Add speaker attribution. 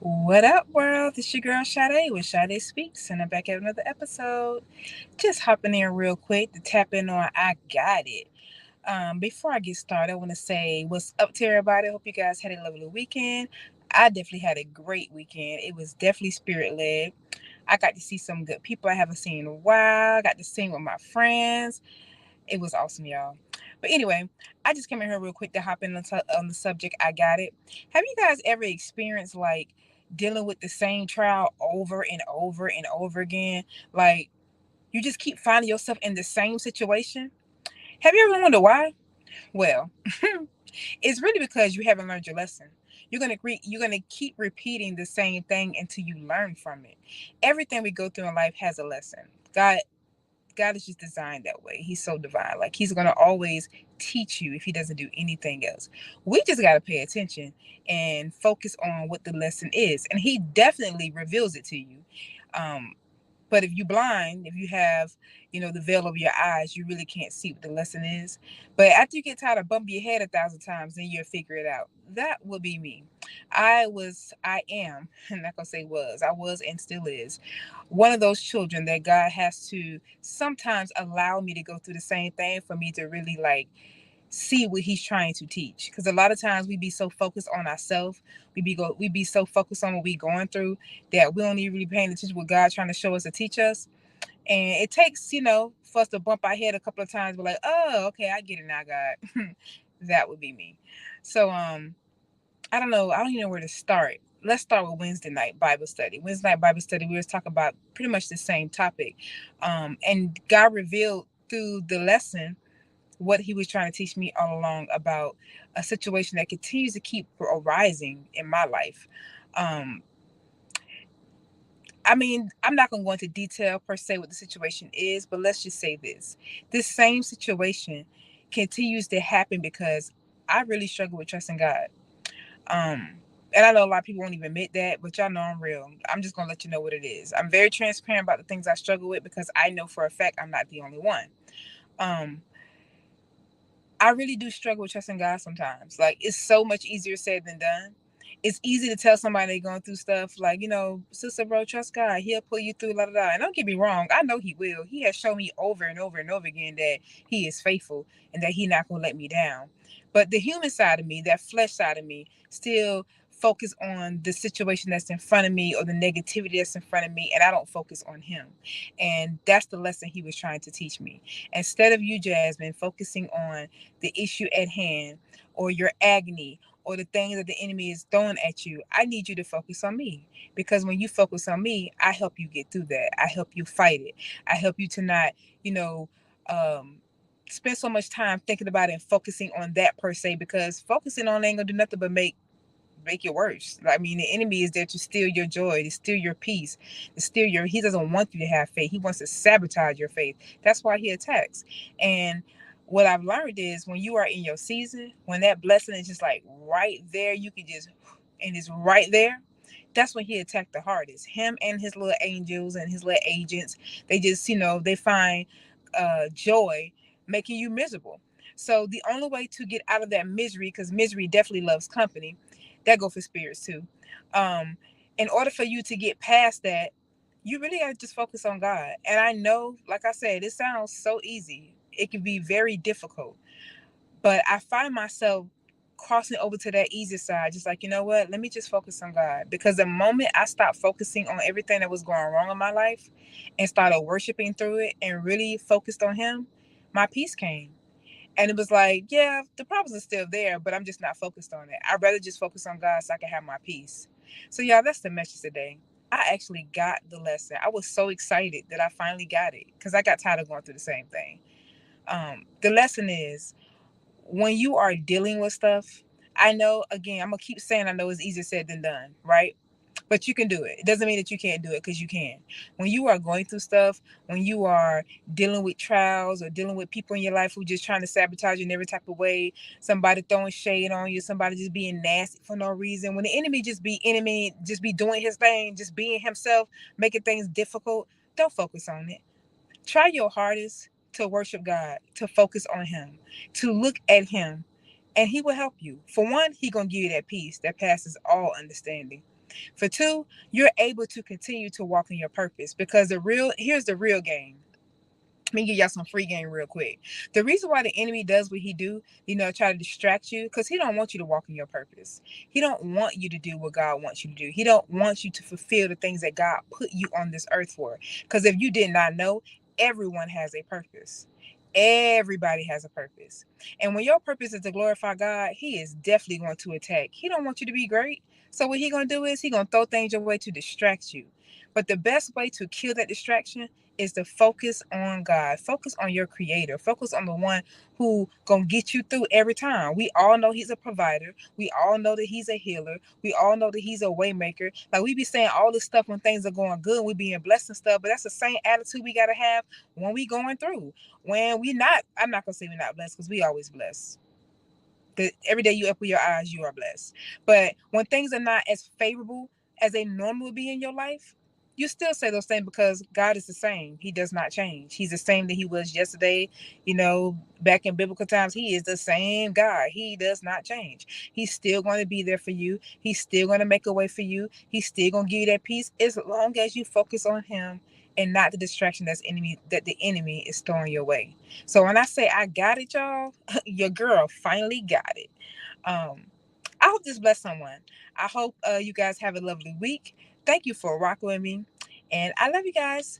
Speaker 1: What up, world? It's your girl Sade with Sade Speaks, and I'm back at another episode. Just hopping in real quick to tap in on I Got It. Before I get started, I want to say what's up to everybody. I hope you guys had a lovely weekend. I definitely had a great weekend. It was definitely spirit led. I got to see some good people I haven't seen in a while. I got to sing with my friends. It was awesome, y'all. But anyway, I just came in here real quick to hop in on the subject. I got it. Have you guys ever experienced like dealing with the same trial over and over and over again? Like you just keep finding yourself in the same situation? Have you ever wondered why? Well, it's really because you haven't learned your lesson. You're gonna keep repeating the same thing until you learn from it. Everything we go through in life has a lesson. God is just designed that way. He's so divine. Like he's gonna always teach you if he doesn't do anything else. We just gotta pay attention and focus on what the lesson is. And he definitely reveals it to you. Um, but if you blind, if you have, the veil over your eyes, you really can't see what the lesson is. But after you get tired of bumping your head 1,000 times, then you'll figure it out. That would be me. I am, I'm not gonna say was, I was and still is one of those children that God has to sometimes allow me to go through the same thing for me to really like see what he's trying to teach. Because a lot of times we be so focused on ourselves, we be so focused on what we going through that we don't even really paying attention to what God trying to show us to teach us. And it takes, for us to bump our head a couple of times. We're like, oh, okay, I get it now, God. That would be me. So I don't know. I don't even know where to start. Let's start with Wednesday night Bible study. Wednesday night Bible study, we was talking about pretty much the same topic. And God revealed through the lesson what he was trying to teach me all along about a situation that continues to keep arising in my life. Um, I mean, I'm not going to go into detail per se what the situation is, but let's just say this. This same situation continues to happen because I really struggle with trusting God. And I know a lot of people won't even admit that, but y'all know I'm real. I'm just gonna let you know what it is. I'm very transparent about the things I struggle with because I know for a fact I'm not the only one. Um, I really do struggle with trusting God sometimes. Like it's so much easier said than done. It's easy to tell somebody they're going through stuff like, sister, bro, trust God. He'll pull you through, la da da. And don't get me wrong, I know he will. He has shown me over and over and over again that he is faithful and that he's not gonna let me down. But the human side of me, that flesh side of me, still focus on the situation that's in front of me or the negativity that's in front of me, and I don't focus on him. And that's the lesson he was trying to teach me. Instead of you, Jasmine, focusing on the issue at hand or your agony or the things that the enemy is throwing at you, I need you to focus on me. Because when you focus on me, I help you get through that. I help you fight it. I help you to not, you know, um, spend so much time thinking about it and focusing on that per se, because focusing on it ain't gonna do nothing but make it worse. I mean, the enemy is there to steal your joy, to steal your peace, to steal your. He doesn't want you to have faith. He wants to sabotage your faith. That's why he attacks. And what I've learned is when you are in your season, when that blessing is just like right there, you can just, and it's right there. That's when he attacked the hardest. Him and his little angels and his little agents. They just, they find joy making you miserable. So the only way to get out of that misery, because misery definitely loves company, that go for spirits too. Um, in order for you to get past that, you really got to just focus on God. And I know, like I said, it sounds so easy. It can be very difficult, but I find myself crossing over to that easy side, just like, you know what, let me just focus on God. Because the moment I stopped focusing on everything that was going wrong in my life and started worshiping through it and really focused on Him, my peace came. And it was like, yeah, the problems are still there, but I'm just not focused on it. I'd rather just focus on God so I can have my peace. So, y'all, that's the message today. I actually got the lesson. I was so excited that I finally got it because I got tired of going through the same thing. The lesson is when you are dealing with stuff, I know, again, I'm going to keep saying I know it's easier said than done, right? But you can do it. It doesn't mean that you can't do it, because you can. When you are going through stuff, when you are dealing with trials or dealing with people in your life who just trying to sabotage you in every type of way, somebody throwing shade on you, somebody just being nasty for no reason. When the enemy just be doing his thing, just being himself, making things difficult, don't focus on it. Try your hardest to worship God, to focus on Him, to look at Him, and He will help you. For one, He gonna give you that peace that passes all understanding. For two, you're able to continue to walk in your purpose, because here's the real game. Let me give y'all some free game real quick. The reason why the enemy does what he do, try to distract you, because he don't want you to walk in your purpose. He don't want you to do what God wants you to do. He don't want you to fulfill the things that God put you on this earth for. Because if you did not know, everyone has a purpose. Everybody has a purpose. And when your purpose is to glorify God, he is definitely going to attack. He don't want you to be great. So what he going to do is he going to throw things your way to distract you. But the best way to kill that distraction is to focus on God. Focus on your creator. Focus on the one who gonna get you through every time. We all know he's a provider. We all know that he's a healer. We all know that he's a way maker. Like, we be saying all this stuff when things are going good, we being blessed and stuff, but that's the same attitude we gotta have when we going through. When we not, I'm not gonna say we're not blessed, because we always blessed. Every day you open your eyes, you are blessed. But when things are not as favorable as they normally would be in your life, you still say those things, because God is the same. He does not change. He's the same that he was yesterday, back in biblical times. He is the same God. He does not change. He's still going to be there for you. He's still going to make a way for you. He's still going to give you that peace, as long as you focus on him and not the distraction that the enemy is throwing your way. So when I say I got it, y'all, your girl finally got it. Um, I hope this blessed someone. I hope you guys have a lovely week. Thank you for rocking with me, and I love you guys.